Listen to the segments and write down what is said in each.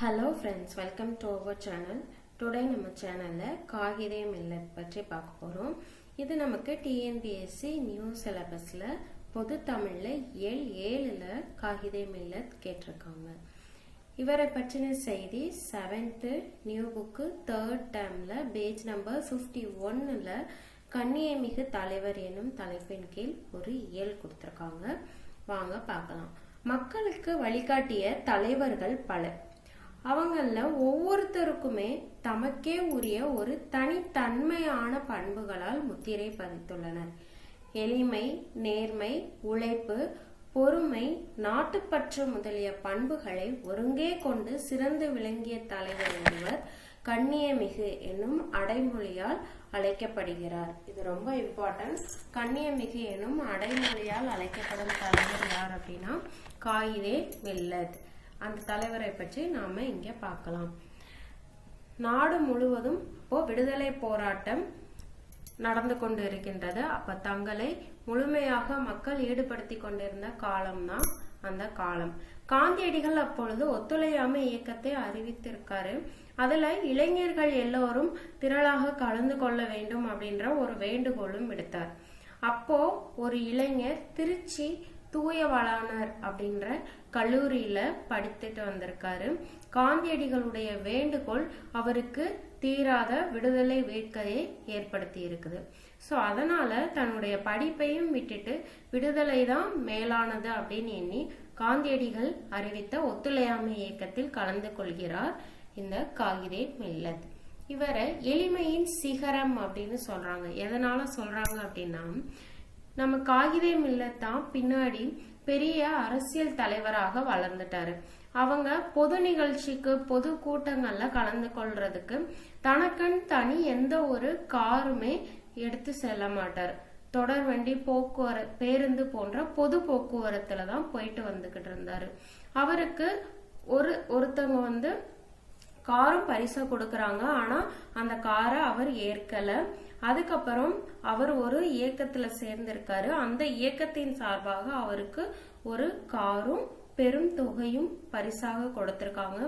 Hello friends, welcome to our channel. Today நம்ம சேனல்ல காகிதே millet பற்றி பார்க்க போறோம். இது நமக்கு TNPSC நியூ சிலபஸ்ல பொது தமிழ்ல இயல் 7ல காகிதே மில்லட் கேட்டிருக்காங்க. இவரை பற்றின செய்தி 7th நியூ புக் 3rd டேர்ம்ல பேஜ் நம்பர் 51ல கண்ணியமிகு தலைவர் எனும் தலைப்பின் கீழ் ஒரு இயல் கொடுத்திருக்காங்க. வாங்க பார்க்கலாம். மக்களுக்கு வழிகாட்டிய தலைவர்கள் பலர். அவங்கள ஒவ்வொருத்தருக்குமே தமக்கே உரிய ஒரு தனித்தன்மையான பண்புகளால் முத்திரை பதித்துள்ளனர். எளிமை, நேர்மை, உழைப்பு, பொறுமை, நாட்டுப்பற்று முதலிய பண்புகளை ஒருங்கே கொண்டு சிறந்து விளங்கிய தலைவர் ஒருவர் கண்ணியமிகு என்னும் அடைமொழியால் அழைக்கப்படுகிறார். இது ரொம்ப இம்பார்ட்டன்ட். கண்ணியமிகு என்னும் அடைமொழியால் அழைக்கப்படும் தலைவர் யார் அப்படின்னா காகிதே மில்லட். அந்த தலைவரை பற்றி நாம இங்க பார்க்கலாம். நாடு முழுவதும் இப்போ விடுதலை போராட்டம் நடந்து கொண்டு இருக்கின்றது. அப்ப தங்களை முழுமையாக மக்கள் ஈடுபடுத்தி கொண்டிருந்த காலம்தான் அந்த காலம். காந்தியடிகள் அப்பொழுது ஒத்துழையாமை இயக்கத்தை அறிவித்திருக்காரு. அதுல இளைஞர்கள் எல்லோரும் திரளாக கலந்து கொள்ள வேண்டும் அப்படின்ற ஒரு வேண்டுகோளும் விடுத்தார். அப்போ ஒரு இளைஞர் திருச்சி தூயவளானர் அப்படின்ற கல்லூரியில படித்துட்டு வந்திருக்காரு. காந்தியடிகளுடைய வேண்டுகோள் அவருக்கு தீராத விடுதலை வேட்கையை ஏற்படுத்தி இருக்குது. சோ அதனால தன்னுடைய படிப்பையும் விட்டுட்டு விடுதலை தான் மேலானது அப்படின்னு எண்ணி காந்தியடிகள் அறிவித்த ஒத்துழையாமை இயக்கத்தில் கலந்து கொள்கிறார் இந்த காகிதே மில்லட். இவரை எளிமையின் சிகரம் அப்படின்னு சொல்றாங்க. எதனால சொல்றாங்க அப்படின்னா, நம்ம காகிதே மில்லட் தான் பின்னாடி பெரிய அரசியல் தலைவராக வளர்ந்துட்டாரு. அவங்க பொது நிகழ்ச்சிக்கு பொது கூட்டங்கள்ல கலந்து கொள்றதுக்கு தனக்குன்னு தனி எந்த ஒரு காருமே எடுத்து செல்ல மாட்டார். தொடர் வண்டி, போக்குவரத்து, பேருந்து போன்ற பொது போக்குவரத்துல தான் போயிட்டு வந்துகிட்டு இருந்தாரு. அவருக்கு ஒருத்தவங்க காரும் பரிசா கொடுக்கறாங்க. ஆனா அந்த காரை அவர் ஏற்கல. அதுக்கப்புறம் அவர் ஒரு இயக்கத்துல சேர்ந்திருக்காரு. அந்த இயக்கத்தின் சார்பாக அவருக்கு ஒரு காரும் பெரும் தொகையும் பரிசாக கொடுத்திருக்காங்க.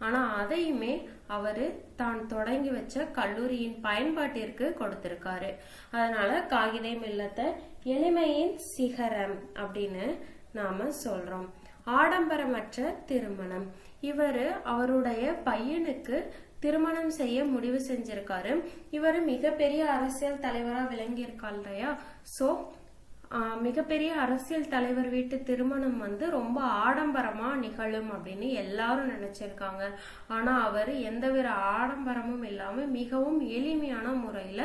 ஆனா அதையுமே அவரு தான் தொடங்கி வச்ச கல்லூரியின் பயன்பாட்டிற்கு கொடுத்திருக்காரு. அதனால காகிதே மில்லத்தை எளிமையின் சிகரம் அப்படின்னு நாம சொல்றோம். ஆடம்பரமற்ற திருமணம். இவரு அவருடைய பையனுக்கு திருமணம் செய்ய முடிவு செஞ்சிருக்காரு. இவரு மிகப்பெரிய அரசியல் தலைவரா விளங்கி இருக்கார் இல்லையா? சோ மிகப்பெரிய அரசியல் தலைவர் வீட்டு திருமணம் ரொம்ப ஆடம்பரமா நிகழும் அப்படின்னு எல்லாரும் நினைச்சிருக்காங்க. ஆனா அவரு எந்தவித ஆடம்பரமும் இல்லாம மிகவும் எளிமையான முறையில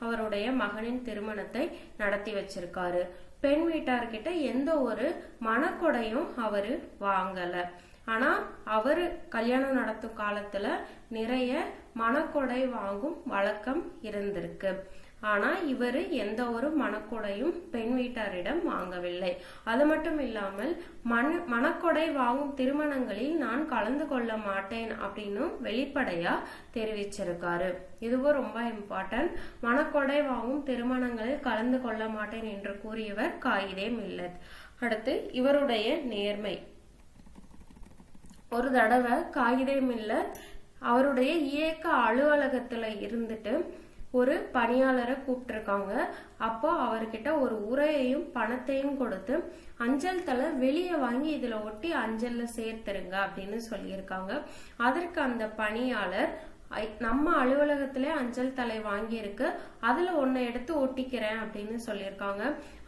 அவருடைய மகனின் திருமணத்தை நடத்தி வச்சிருக்காரு. பெண் வீட்டார்கிட்ட எந்த ஒரு மனக்கொடையும் அவரு வாங்கல. ஆனா அவரு கல்யாணம் நடத்தும் காலத்துல நிறைய மனக்கொடை வாங்கும் வழக்கம் இருந்திருக்கு. ஆனா இவரு எந்த ஒரு மனக்கொடையும் பெண் வீட்டாரிடம் வாங்கவில்லை. அது மட்டும் இல்லாமல் மனக்கொடை வாங்கும் திருமணங்களில் நான் கலந்து கொள்ள மாட்டேன் அப்படின்னு வெளிப்படையா தெரிவிச்சிருக்காரு. இதுவும் ரொம்ப இம்பார்ட்டன்ட். மனக்கொடை வாங்கும் திருமணங்களில் கலந்து கொள்ள மாட்டேன் என்று கூறியவர் காகிதே மில்லட். அடுத்து இவருடைய நேர்மை. ஒரு தடவை காகிதே மில்லட் அவருடைய இயக்க அலுவலகத்துல இருந்துட்டு ஒரு பணியாளரை கூப்பிட்டிருக்காங்க. அப்போ அவர்கிட்ட ஒரு உரையையும் பணத்தையும் கொடுத்து அஞ்சல் தலை வெளியே வாங்கி இதுல ஒட்டி அஞ்சல்ல சேர்த்துருங்க அப்படின்னு சொல்லியிருக்காங்க. அதற்கு அந்த பணியாளர், நம்ம அலுவலகத்திலே அஞ்சல் தலை வாங்கி இருக்கு, அதுல ஒன்ன எடுத்து ஒட்டிக்கிறேன் அப்படின்னு சொல்லியிருக்காங்க.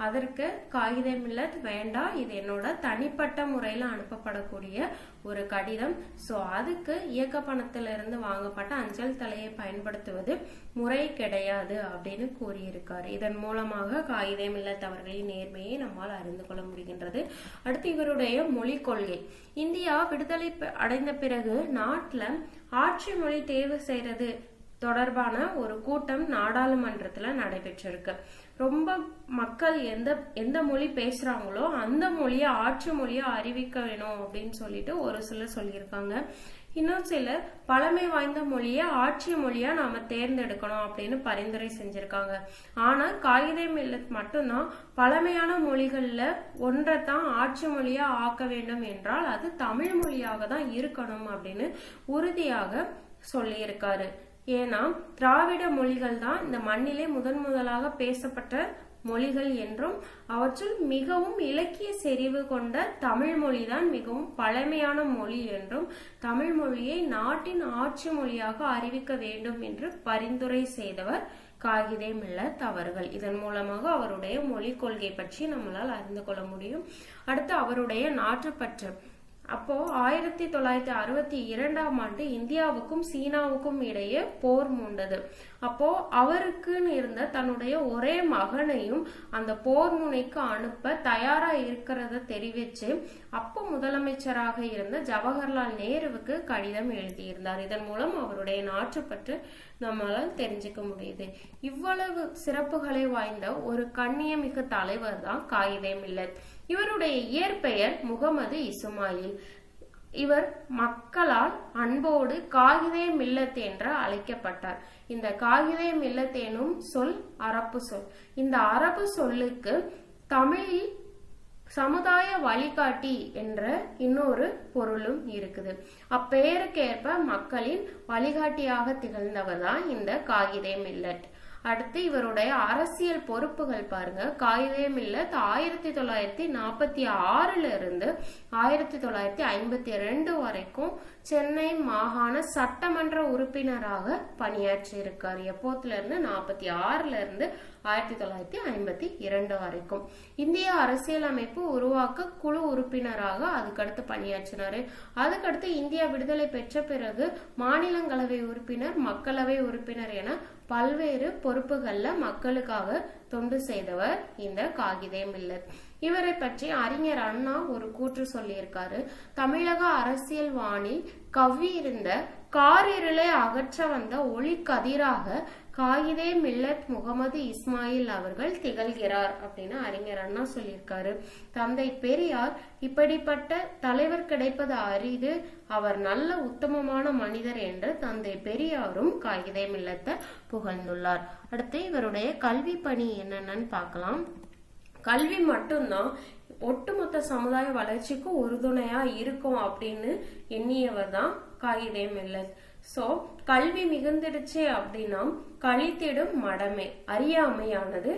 அதற்கு காகிதே மில்லட், வேண்டாம், இது என்னோட தனிப்பட்ட முறையில அனுப்பப்படக்கூடிய ஒரு கடிதம். சோ அதுக்கு இயக்க பணத்துல இருந்து வாங்கப்பட்ட அஞ்சல் தலையை பயன்படுத்துவது முறை கிடையாது அப்படின்னு கூறியிருக்காரு. இதன் மூலமாக காகிதே மில்லட் அவர்களின் நேர்மையை நம்மால் அறிந்து கொள்ள முடிகின்றது. அடுத்து இவருடைய மொழி கொள்கை. இந்தியா விடுதலை அடைந்த பிறகு நாட்டுல ஆட்சி மொழி தேர்வு செய்யறது தொடர்பான ஒரு கூட்டம் நாடாளுமன்றத்துல நடைபெற்றிருக்கு. ரொம்ப மக்கள் எந்த மொழி பேசுறாங்களோ அந்த மொழியை ஆட்சி மொழியா அறிவிக்க வேணும் அப்படின்னு சொல்லிட்டு ஒரு சிலர் சொல்லியிருக்காங்க. இன்னும் சிலர் பழமை வாய்ந்த மொழியை ஆட்சி மொழியா நாம தேர்ந்தெடுக்கணும் அப்படின்னு பரிந்துரை செஞ்சிருக்காங்க. ஆனா காயிதே மில்லத் மட்டும்தான் பழமையான மொழிகள்ல ஒன்றைத்தான் ஆட்சி மொழியா ஆக்க வேண்டும் என்றால் அது தமிழ் மொழியாக தான் இருக்கணும் அப்படின்னு உறுதியாக சொல்லியிருக்காரு. ஏன்னா திராவிட மொழிகள் தான் இந்த மண்ணிலே முதலாக பேசப்பட்ட மொழிகள் என்றும் அவற்றுள் மிகவும் இலக்கிய செறிவு கொண்ட தமிழ் மொழிதான் மிகவும் பழமையான மொழி என்றும் தமிழ் மொழியை நாட்டின் ஆட்சி மொழியாக அறிவிக்க வேண்டும் என்று பரிந்துரை செய்தவர் காயிதே மில்லத் அவர்கள். இதன் மூலமாக அவருடைய மொழி கொள்கை பற்றி நம்மளால் அறிந்து கொள்ள முடியும். அடுத்து அவருடைய நாட்டுப்பற்று. அப்போ 1962ஆம் ஆண்டு இந்தியாவுக்கும் சீனாவுக்கும் இடையே போர் மூண்டது. அப்போ அவருக்குன்னு இருந்த தன்னுடைய ஒரே மகனையும் அந்த போர் முனைக்கு அனுப்ப தயாரா இருக்கிறத தெரிவிச்சு அப்போ முதலமைச்சராக இருந்த ஜவஹர்லால் நேருவுக்கு கடிதம் எழுதியிருந்தார். இதன் மூலம் அவருடைய நாட்டுப்பற்று நம்மளால் தெரிஞ்சுக்க முடியுது. இவ்வளவு சிறப்புகளை வாய்ந்த ஒரு கண்ணியமிகு தலைவர் தான் காயிதே மில்லத். இவருடைய இயற்பெயர் முகமது இஸ்மாயில். இவர் மக்களால் அன்போடு காயிதே மில்லத் என்று அழைக்கப்பட்டார். இந்த காயிதே மில்லத் எனும் சொல் அரபு சொல். இந்த அரபு சொல்லுக்கு தமிழில் சமுதாய வழிகாட்டி என்ற இன்னொரு பொருளும் இருக்குது. அப்பெயருக்கேற்ப மக்களின் வழிகாட்டியாக திகழ்ந்தவர் தான் இந்த காயிதே மில்லத். அடுத்து இவருடைய அரசியல் பொறுப்புகள் பாருங்க. காயிதே மில்லத் 1946 இருந்து 1952 வரைக்கும் சென்னை மாகாண சட்டமன்ற உறுப்பினராக பணியாற்றி இருக்காரு. எப்போத்துல இருந்து 46 இருந்து 1952 வரைக்கும். இந்திய அரசியலமைப்பு உருவாக்க குழு உறுப்பினராக அதுக்கடுத்து பணியாற்றினாரு. அதுக்கடுத்து இந்தியா விடுதலை பெற்ற பிறகு மாநிலங்களவை உறுப்பினர், மக்களவை உறுப்பினர் என பல்வேறு பொறுப்புகள்ல மக்களுக்காக தொண்டு செய்தவர் இந்த காயிதே மில்லத். இவரை பற்றி அறிஞர் அண்ணா ஒரு கூற்று சொல்லியிருக்காரு. தமிழக அரசியல் வானில் கவ்வி இருந்த காரிருளை அகற்ற வந்த ஒளி கதிராக காயிதே மில்லத் முகமது இஸ்மாயில் அவர்கள் திகழ்கிறார் அப்படின்னு அறிஞர் அண்ணா சொல்லியிருக்காரு. தந்தை பெரியார் இப்படிப்பட்ட தலைவர் கிடைப்பது அரிது, அவர் நல்ல உத்தமமான மனிதர் என்று தந்தை பெரியாரும் காயிதே மில்லத்தை புகழ்ந்துள்ளார். அடுத்து இவருடைய கல்வி பணி என்னன்னு பார்க்கலாம். கல்வி மட்டும்தான் ஒட்டுமொத்த சமுதாய வளர்ச்சிக்கு உறுதுணையா இருக்கும் அப்படின்னு எண்ணியவர் தான் காயிதே மில்லத். சோ கல்வி மிகுந்திடுச்சு அப்படின்னா கழித்திடும் மடமை அறியாமையானது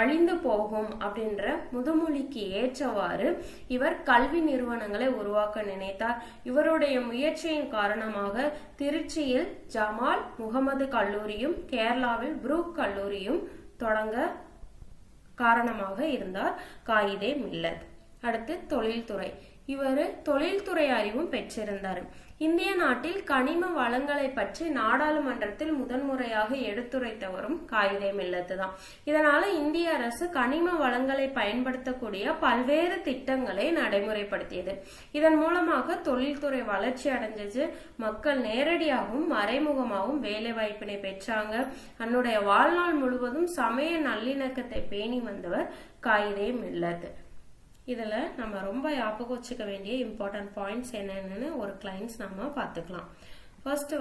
அழிந்து போகும் அப்படின்ற முதுமொழிக்கு ஏற்றவாறு இவர் கல்வி நிறுவனங்களை உருவாக்க நினைத்தார். இவருடைய முயற்சியின் காரணமாக திருச்சியில் ஜமால் முகமது கல்லூரியும் கேரளாவில் புரூக் கல்லூரியும் தொடங்க காரணமாக இருந்தார் காயிதே மில்லத். அடுத்து தொழில்துறை. இவர் தொழில்துறை அறிவும் பெற்றிருந்தார். இந்திய நாட்டில் கனிம வளங்களை பற்றி நாடாளுமன்றத்தில் முதன்முறையாக எடுத்துரைத்தவரும் காயிதே மில்லத் தான். இதனால இந்திய அரசு கனிம வளங்களை பயன்படுத்தக்கூடிய பல்வேறு திட்டங்களை நடைமுறைப்படுத்தியது. இதன் மூலமாக தொழில்துறை வளர்ச்சி அடைஞ்சது. மக்கள் நேரடியாகவும் மறைமுகமாகவும் வேலை வாய்ப்பினை பெற்றாங்க. தன்னுடைய வாழ்நாள் முழுவதும் சமய நல்லிணக்கத்தை பேணி வந்தவர் காயிதே மில்லத். இதுல நம்ம ரொம்ப ஞாபகம் வச்சுக்க வேண்டிய இம்பார்ட்டன்ட் பாயிண்ட்ஸ் என்னன்னு ஒரு கிளைன்ஸ் நம்ம பார்த்துக்கலாம். ஃபர்ஸ்ட்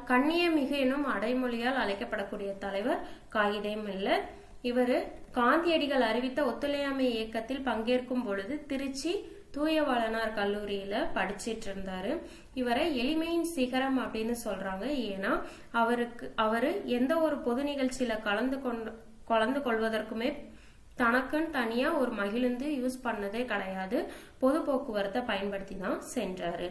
கண்ணியமிகு எனும் அடைமொழியால் அழைக்கப்படக்கூடிய தலைவர் காயிதே மில்லத். இவரு காந்தியடிகள் அறிவித்த ஒத்துழையாமை இயக்கத்தில் பங்கேற்கும் பொழுது திருச்சி தூயவாளனார் கல்லூரியில படிச்சிட்டு இருந்தாரு. இவரை எளிமையின் சிகரம் அப்படின்னு சொல்றாங்க. ஏன்னா அவரு எந்த ஒரு பொது நிகழ்ச்சியில கலந்து கொள்வதற்குமே தனக்குன்னு தனியா ஒரு மகிழுந்து யூஸ் பண்ணதே கிடையாது. பொது போக்குவரத்தை பயன்படுத்தி தான் சென்றாரு.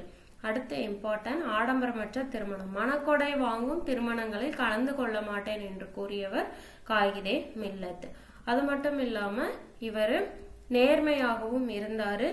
அடுத்த இம்பார்ட்டன்ட் ஆடம்பரமற்ற திருமணம். மணக்கொடை வாங்கும் திருமணங்களில் கலந்து கொள்ள மாட்டேன் என்று கூறியவர் காயிதே மில்லத். அது மட்டும் இல்லாம இவர் நேர்மையாகவும் இருந்தாரு.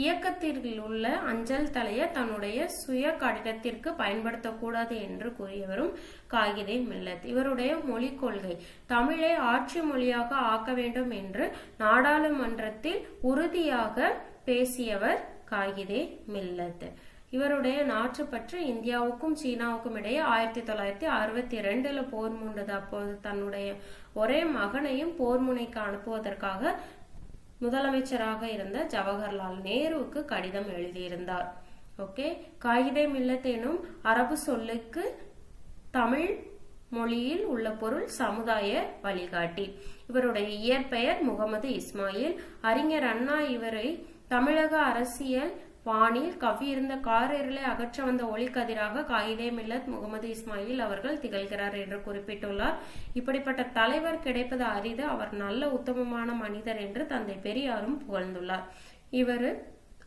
இயக்கத்தில் உள்ள அஞ்சல் தலையை தன்னுடைய சுய கடிதத்திற்கு பயன்படுத்தக்கூடாது என்று கூறியவரும் காயிதே மில்லத். இவருடைய மொழி கொள்கை தமிழை ஆட்சி மொழியாக ஆக்க வேண்டும் என்று நாடாளுமன்றத்தில் உறுதியாக பேசியவர் காயிதே மில்லத். இவருடைய நாட்டுப்பற்று இந்தியாவுக்கும் சீனாவுக்கும் இடையே 1962 போர் மூண்டது. அப்போது தன்னுடைய ஒரே மகனையும் போர் முனைக்கு அனுப்புவதற்காக முதலமைச்சராக இருந்த ஜவஹர்லால் நேருவுக்கு கடிதம் எழுதியிருந்தார். ஓகே, காயிதே மில்லத் எனும் அரபு சொல்லுக்கு தமிழ் மொழியில் உள்ள பொருள் சமுதாய வழிகாட்டி. இவருடைய இயற்பெயர் முகமது இஸ்மாயில். அறிஞர் அண்ணா இவரை தமிழக அரசியல் வானில் கவ்வியிருந்த காரிருளை அகற்ற வந்த ஒளிக்கதிராக காயிதே மில்லத் முகமது இஸ்மாயில் அவர்கள் திகழ்கிறார் என்று குறிப்பிட்டுள்ளார். இப்படிப்பட்ட தலைவர் கிடைப்பது அரிது. அவர் நல்ல உத்தமமான மனிதர் என்று தந்தை பெரியாரும் புகழ்ந்துள்ளார். இவர்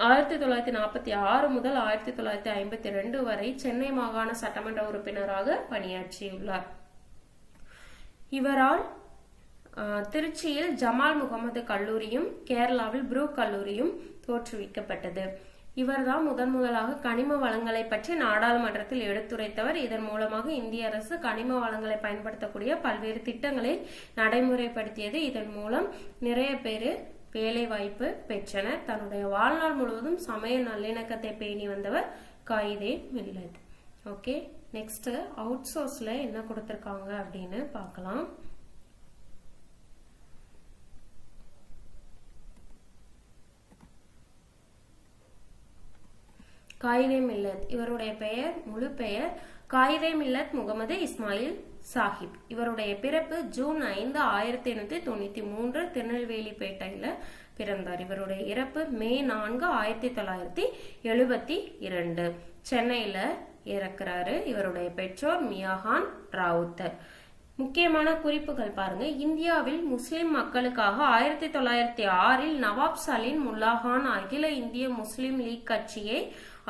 1946 முதல் 1952 வரை சென்னை மாகாண சட்டமன்ற உறுப்பினராக பணியாற்றியுள்ளார். இவரால் திருச்சியில் ஜமால் முகமது கல்லூரியும் கேரளாவில் புரூக் கல்லூரியும் தோற்றுவிக்கப்பட்டது. இவர்தான் முதலாக கனிம வளங்களை பற்றி நாடாளுமன்றத்தில் எடுத்துரைத்தவர். இதன் மூலமாக இந்திய அரசு கனிம வளங்களை பயன்படுத்தக்கூடிய பல்வேறு திட்டங்களை நடைமுறைப்படுத்தியது. இதன் மூலம் நிறைய பேர் வேலை வாய்ப்பு பெற்றனர். தன்னுடைய வாழ்நாள் முழுவதும் சமய நல்லிணக்கத்தை பேணி வந்தவர் காயிதே மில்லத். ஓகே, நெக்ஸ்ட் அவுட் சோர்ஸ்ல என்ன கொடுத்திருக்காங்க அப்படின்னு பார்க்கலாம். காயிதே மில்லத் இவருடைய பெயர், முழு பெயர் காயிதே மில்லத் முகமது இஸ்மாயில் சாஹிப். இவருடைய பிறப்பு ஜூன் 5, 1893 திருநெல்வேலிப்பேட்டையில பிறந்தார். இவருடைய இறப்பு மே 4, 1972 சென்னையில இறக்குறாரு. இவருடைய பெற்றோர் மியாகான் ராவுத்தர். முக்கியமான குறிப்புகள் பாருங்க. இந்தியாவில் முஸ்லிம் மக்களுக்காக 1906 நவாப் சலீம் முல்லாகான் அகில இந்திய முஸ்லிம் லீக் கட்சியை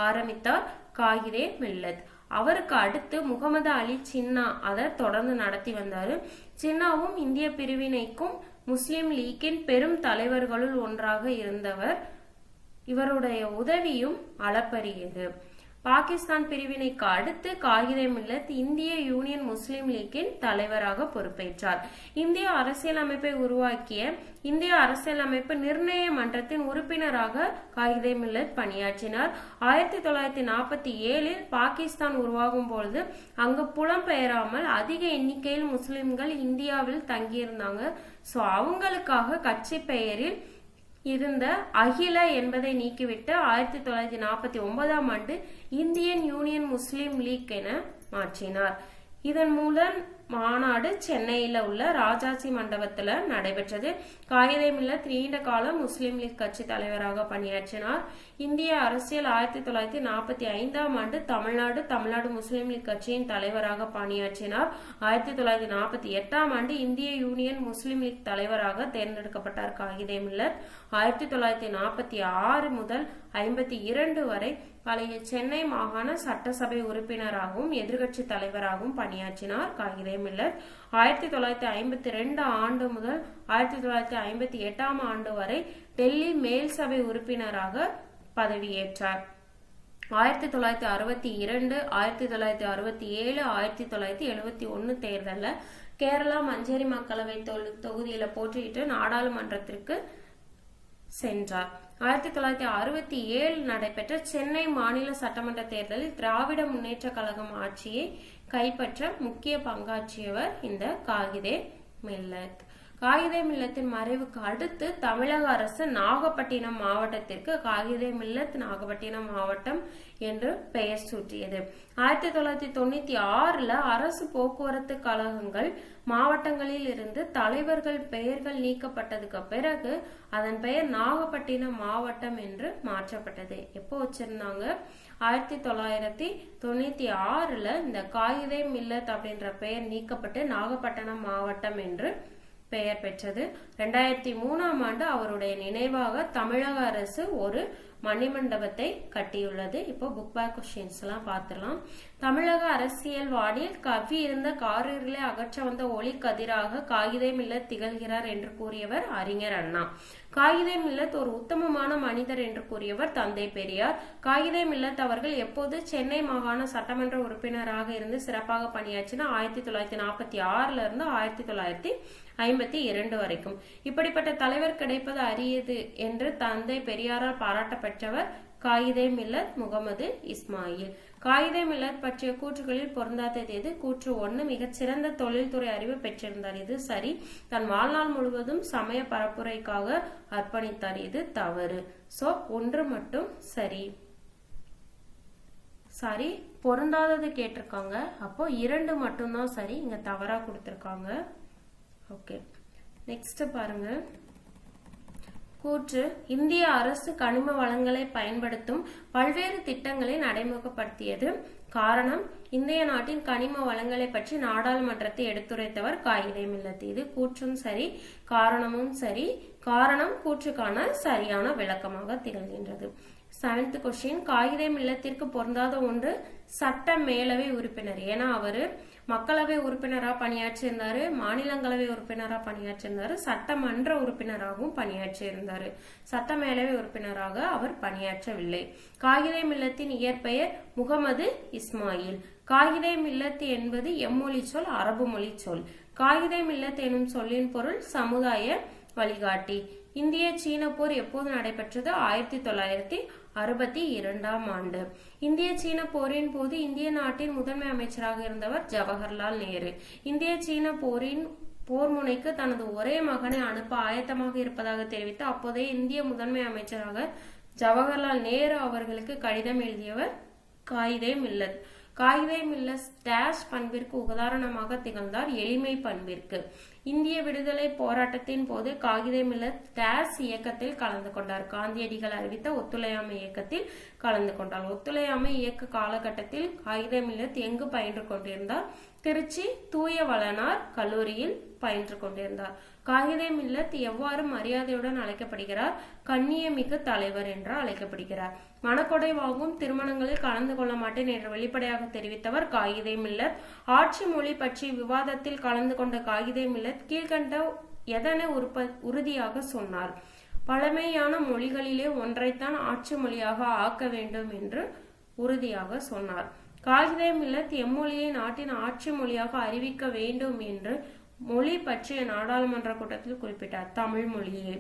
ஆரம்பித்தார் காயிதே மில்லத். அவருக்கு அடுத்து முகமது அலி சின்னா அதை தொடர்ந்து நடத்தி வந்தாரு. சின்னாவும் இந்திய பிரிவினைக்கும் முஸ்லிம் லீக்கின் பெரும் தலைவர்களுள் ஒன்றாக இருந்தவர். இவருடைய உதவியும் அளப்பரியது. பாகிஸ்தான் பிரிவினைக்கு அடுத்து காயிதே மில்லத் இந்திய யூனியன் முஸ்லிம் லீக்கின் தலைவராக பொறுப்பேற்றார். இந்திய அரசியலமைப்பை உருவாக்கிய இந்திய அரசியலமைப்பு நிர்ணய மன்றத்தின் உறுப்பினராக காயிதே மில்லத் பணியாற்றினார். 1947 பாகிஸ்தான் உருவாகும் பொழுது அங்கு புலம்பெயராமல் அதிக எண்ணிக்கையில் முஸ்லிம்கள் இந்தியாவில் தங்கியிருந்தாங்க. சோ அவங்களுக்காக கட்சி பெயரில் இருந்த அகில என்பதை நீக்கிவிட்டு 1949 இந்தியன் யூனியன் முஸ்லிம் லீக் என மாற்றினார். இதன் மூலம் மாநாடு சென்னையில உள்ள ராஜாஜி மண்டபத்துல நடைபெற்றது. காயிதே மில்லத் நீண்ட காலம் முஸ்லிம் லீக் கட்சி தலைவராக பணியாற்றினார். இந்திய அரசியல் 1945 தமிழ்நாடு முஸ்லிம் லீக் கட்சியின் தலைவராக பணியாற்றினார். 1948 இந்திய யூனியன் முஸ்லிம் லீக் தலைவராக தேர்ந்தெடுக்கப்பட்டார் காயிதே மில்லத். 1946 முதல் 52 வரை பழைய சென்னை மாகாண சட்டசபை உறுப்பினராகவும் எதிர்கட்சி தலைவராகவும் பணியாற்றினார் காயிதே மில்லத். 1952 முதல் 1958 வரை டெல்லி மேல் சபை உறுப்பினராக பதவியேற்றார். 1962, 1967, 1971 தேர்தலில் கேரளா மஞ்சேரி மக்களவை தொகுதியில போட்டியிட்டு நாடாளுமன்றத்திற்கு சென்றார். 1967 நடைபெற்ற சென்னை மாநில சட்டமன்ற தேர்தலில் திராவிட முன்னேற்ற கழகம் ஆட்சியை கைப்பற்ற முக்கிய பங்காற்றியவர் இந்த காயிதே மில்லத். காயிதே மில்லத்தின் மறைவுக்கு அடுத்து தமிழக அரசு நாகப்பட்டினம் மாவட்டத்திற்கு காயிதே மில்லத் நாகப்பட்டினம் மாவட்டம் என்று பெயர் சூட்டியது. 1996 அரசு போக்குவரத்து கழகங்கள் மாவட்டங்களில் இருந்து தலைவர்கள் பெயர்கள் நீக்கப்பட்டதுக்கு பிறகு அதன் பெயர் நாகப்பட்டினம் மாவட்டம் என்று மாற்றப்பட்டது. எப்போ வச்சிருந்தாங்க? 1996 இந்த காயிதே மில்லத் அப்படின்ற பெயர் நீக்கப்பட்டு நாகப்பட்டினம் மாவட்டம் என்று பெயர் பெற்றது. 2003 அவருடைய நினைவாக தமிழக அரசு ஒரு மணிமண்டபத்தை கட்டியுள்ளது. இப்போ புக் பேக் கொஸ்டின்ஸ் எல்லாம் பார்த்துடலாம். தமிழக அரசியல் வானில் கவ்வி இருந்த காரிருளை அகற்ற வந்த ஒளி கதிராக காயிதே மில்லத் திகழ்கிறார் என்று கூறியவர் அறிஞர் அண்ணா. காயிதே மில்லத் ஒரு உத்தமமான மனிதர் என்று கூறியவர் தந்தை பெரியார். காயிதே மில்லத் அவர்கள் எப்போது சென்னை மாகாண சட்டமன்ற உறுப்பினராக இருந்து சிறப்பாக பணியாற்றினா 1946 இருந்து 1952 வரைக்கும். இப்படிப்பட்ட தலைவர் கிடைப்பது அரியது என்று தந்தை பெரியாரால் பாராட்டப்பட்டவர் காயிதே மில்லத் முகமது இஸ்மாயில். காயிதே மில்லத் பற்றிய கூற்றுகளில் பொருந்தாதது எது? கூற்று 1, மிகச்சிறந்த தொழில்துறை அறிவு பெற்றிருந்தார். இது சரி. தன் வாழ்நாள் முழுவதும் சமய பரப்புரைக்காக அர்ப்பணித்தார். இது தவறு. சோ 1 மட்டும் சரி. சாரி, பொருந்தாதது கேட்டிருக்காங்க. அப்போ 2 மட்டும்தான் சரி. இங்க தவறா கொடுத்திருக்காங்க. ஓகே, நெக்ஸ்ட் பாருங்க. கூற்று, இந்திய அரசு கனிம வளங்களை பயன்படுத்தும் பல்வேறு திட்டங்களை நடைமுகப்படுத்தியது. காரணம், இந்திய நாட்டின் கனிம வளங்களை பற்றி நாடாளுமன்றத்தை எடுத்துரைத்தவர் காயிதே மில்லத். இது கூற்றும் சரி, காரணமும் சரி. காரணம் கூற்றுக்கான சரியான விளக்கமாக திகழ்கின்றது. 7th கொஸ்டின், காயிதே மில்லத்திற்கு பொருந்தாத ஒன்று சட்ட மேலவை உறுப்பினர். ஏன்னா அவரு மக்களவை உறுப்பினரா பணியாற்றியிருந்தாரு, மாநிலங்களவை உறுப்பினரா பணியாற்றியிருந்தாரு, சட்டமன்ற உறுப்பினராகவும் பணியாற்றியிருந்தாரு. சட்ட மேலவை உறுப்பினராக அவர் பணியாற்றவில்லை. காயிதே மில்லத்தின் இயற்பெயர் முகமது இஸ்மாயில். காயிதே மில்லத் என்பது எம்மொழி சொல், அரபு மொழி சொல். காயிதே மில்லத் எனும் சொல்லின் பொருள் சமுதாய வழிகாட்டி. இந்திய சீன போர் எப்போது நடைபெற்றது? 1962ஆம் ஆண்டு. இந்திய சீன போரின் போது இந்திய நாட்டின் முதன்மை அமைச்சராக இருந்தவர் ஜவஹர்லால் நேரு. இந்திய சீன போர் முனைக்கு தனது ஒரே மகனை அனுப்ப ஆயத்தமாக இருப்பதாக தெரிவித்த அப்போதைய இந்திய முதன்மை அமைச்சராக ஜவஹர்லால் நேரு அவர்களுக்கு கடிதம் எழுதியவர் காயிதே மில்லத். காயிதே மில்லத் டேஷ் பண்பிற்கு உதாரணமாக திகழ்ந்தார்? எளிமை பண்பிற்கு. இந்திய விடுதலை போராட்டத்தின் போது காயிதே மில்லத் டேஷ் இயக்கத்தில் கலந்து கொண்டார்? காந்தியடிகள் அறிவித்த ஒத்துழையாமை இயக்கத்தில் கலந்து கொண்டார். ஒத்துழையாமை இயக்க காலகட்டத்தில் காயிதே மில்லத் எங்கு பயின்று கொண்டிருந்தார்? திருச்சி தூய வளனார் கல்லூரியில் பயின்று கொண்டிருந்தார். காயிதே மில்லத் எவ்வாறு மரியாதையுடன் அழைக்கப்படுகிறார்? கண்ணியமிகு தலைவர் என்று அழைக்கப்படுகிறார். மணக்கொடை வாங்கும் திருமணங்களில் கலந்து கொள்ள மாட்டேன் என்று வெளிப்படையாக தெரிவித்தவர் காயிதே மில்லத். ஆட்சி மொழி பற்றி விவாதத்தில் கலந்து கொண்ட காயிதே மில்லத் கீழ்கண்ட எதனை உறுதியாக சொன்னார்? பழமையான மொழிகளிலே ஒன்றைத்தான் ஆட்சி மொழியாக ஆக்க வேண்டும் என்று உறுதியாக சொன்னார். காயிதே மில்லத் எம்மொழியை நாட்டின் ஆட்சி மொழியாக அறிவிக்க வேண்டும் என்று மொழி பற்றிய நாடாளுமன்ற கூட்டத்தில் குறிப்பிட்டார்? தமிழ் மொழியே.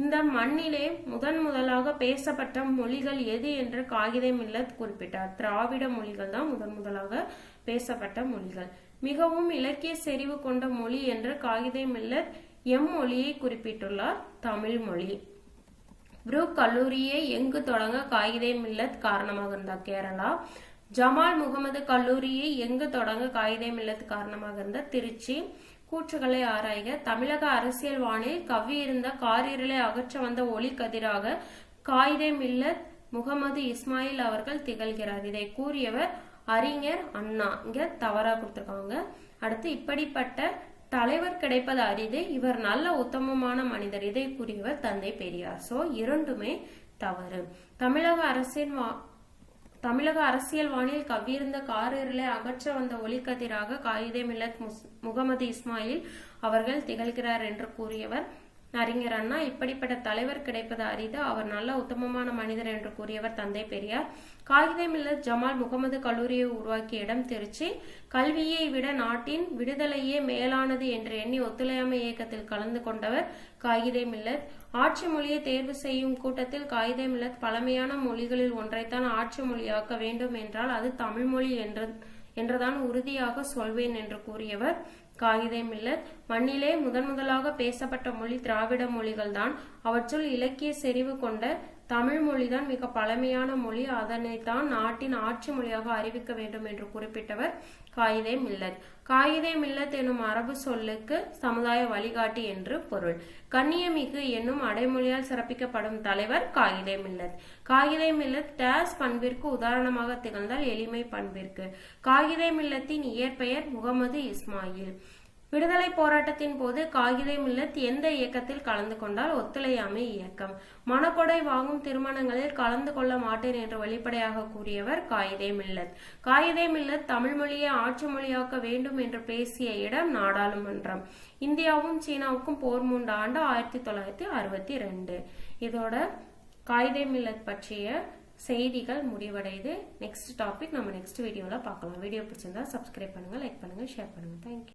இந்த மண்ணிலே முதலாக பேசப்பட்ட மொழிகள் எது என்று காயிதே மில்லத் குறிப்பிட்டார்? திராவிட மொழிகள் தான் முதலாக பேசப்பட்ட மொழிகள். மிகவும் இலக்கிய செறிவு கொண்ட மொழி என்று காயிதே மில்லத் எம்மொழியை குறிப்பிட்டுள்ளார்? தமிழ் மொழி. புரூக் கல்லூரியை எங்கு தொடங்க காயிதே மில்லத் காரணமாக இருந்தார்? கேரளா. ஜமால் முகமது கல்லூரியை எங்கு தொடங்க காயிதே மில்லத் காரணமாக இருந்தார்? திருச்சி. கூற்றுகளை ஆராய்க. தமிழக அரசியல் வானில் கவ்வியிருந்த காரிருளை அகற்ற வந்த ஒளி கதிராக காயிதே மில்லத் முகமது இஸ்மாயில் அவர்கள் திகழ்கிறார். இதை கூறியவர் அறிஞர் அண்ணா. இங்க தவறா கொடுத்திருக்காங்க. அடுத்து, இப்படிப்பட்ட தலைவர் கிடைப்பது அரிது, இவர் நல்ல உத்தமமான மனிதர். இதை கூறியவர் தந்தை பெரியார். சோ 2மே தவறு. தமிழக அரசியல் வானில் கவ்வியிருந்த காரிருளை அகற்ற வந்த ஒளிக்கதிராக காயிதே மில்லத் முகமது இஸ்மாயில் அவர்கள் திகழ்கிறார் என்று கூறியவர் அறிஞர் அண்ணா. இப்படிப்பட்ட தலைவர் கிடைப்பது அரிது, அவர் நல்ல உத்தமமான மனிதர் என்று கூறியவர் தந்தை பெரியார். காயிதே மில்லத் ஜமால் முகமது கல்லூரியை உருவாக்கிய இடம் திருச்சி. கல்வியை விட நாட்டின் விடுதலையே மேலானது என்று எண்ணி ஒத்துழையாமை இயக்கத்தில் கலந்து கொண்டவர் காயிதே மில்லத். ஆட்சி மொழியை தேர்வு செய்யும் கூட்டத்தில் காயிதே மில்லத் பழமையான மொழிகளில் ஒன்றைத்தான் ஆட்சி மொழியாக்க வேண்டும் என்றால் அது தமிழ் மொழி என்றுதான் உறுதியாக சொல்வேன் என்று கூறியவர் காயிதே மில்லத். மண்ணிலே முதலாக பேசப்பட்ட மொழி திராவிட மொழிகள் தான். அவற்றுள் இலக்கிய செறிவு கொண்ட தமிழ் மொழிதான் மிக பழமையான மொழி. அதனைத்தான் நாட்டின் ஆட்சி மொழியாக அறிவிக்க வேண்டும் என்று குறிப்பிட்டவர் காயிதே மில்லத். காயிதே மில்லத் எனும் அரபு சொல்லுக்கு சமுதாய வழிகாட்டி என்று பொருள். கண்ணியமிகு என்னும் அடைமொழியால் சிறப்பிக்கப்படும் தலைவர் காயிதே மில்லத். காயிதே மில்லத் டேஸ் பண்பிற்கு உதாரணமாக திகழ்ந்தால் எளிமை பண்பிற்கு. காயிதே மில்லத்தின் இயற்பெயர் முகமது இஸ்மாயில். விடுதலை போராட்டத்தின் போது காயிதே மில்லத் எந்த இயக்கத்தில் கலந்து கொண்டால்? ஒத்துழையாமை இயக்கம். மணக்கொடை வாங்கும் திருமணங்களில் கலந்து கொள்ள மாட்டேன் என்று வெளிப்படையாக கூறியவர் காயிதே மில்லத். காயிதே மில்லத் தமிழ் மொழியை ஆட்சி மொழியாக்க வேண்டும் என்று பேசிய இடம் நாடாளுமன்றம். இந்தியாவும் சீனாவுக்கும் போர் மூண்ட ஆண்டு 1962. இதோட காயிதே மில்லத் பற்றிய செய்திகள் முடிவடைது. நெக்ஸ்ட் டாபிக் நம்ம நெக்ஸ்ட் வீடியோல பார்க்கலாம். வீடியோ பிடிச்சிருந்தா சப்ஸ்கிரைப் பண்ணுங்க, லைக் பண்ணுங்க, ஷேர் பண்ணுங்க. தேங்க்யூ.